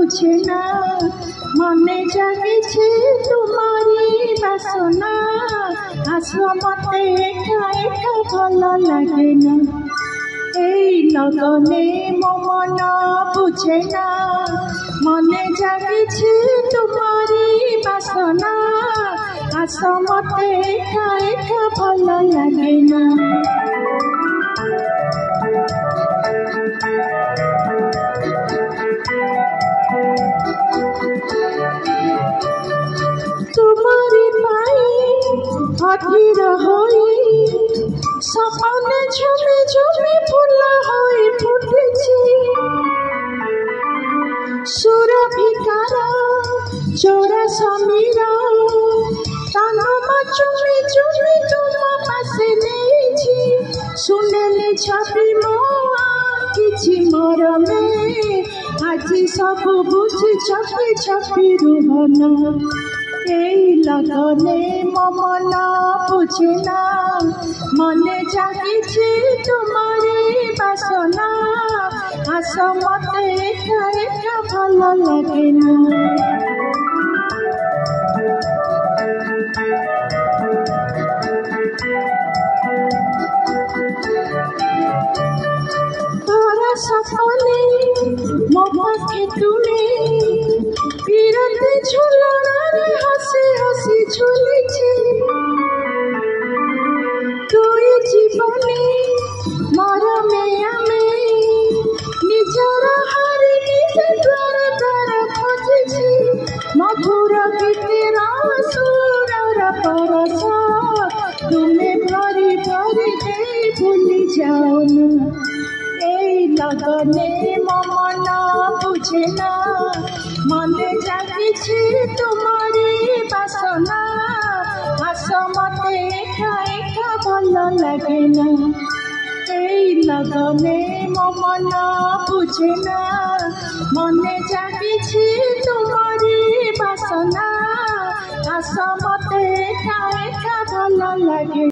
बुझे ना मने जागिछे तुम्हारी बासना आसो मते एका एका भल लागे ना लगने मो मन बुझे ना मने जागिछे तुम्हारी बासना आसो मते एका एका भल लागे ना तुम्हारी अधीर होई सपने झुमे झुमे फूल होई फुटছি सुरभिकार चोरा समीर तनम चुमी चुमी तुम पासे नेछि सुनेली छवि मो किछि मरमे आज सब बुझी छपी छपी रुहना लगने मो मन बुझे ना मने जागिछे तुम्हारी बासना आस मते एका एका भल लागे ना तोरा सपने मो पाखे तुले पीरते झुलनारे हसी हसी झुलिछे तुई जीवने मरमे आमे निजर हारी निजे द्वार द्वार खोजिछे मधुर गीतेर सुरर परस तुमे भरी भरी दे भूली जाओ ना लगने मो मन बुझे ना मने जागिछे तुम्हारी बासना आस मते एका एका भल लागे ना लगने मो मन बुझे ना मने जागिछे तुम्हारी बासना आस मते एका एका भल लागे।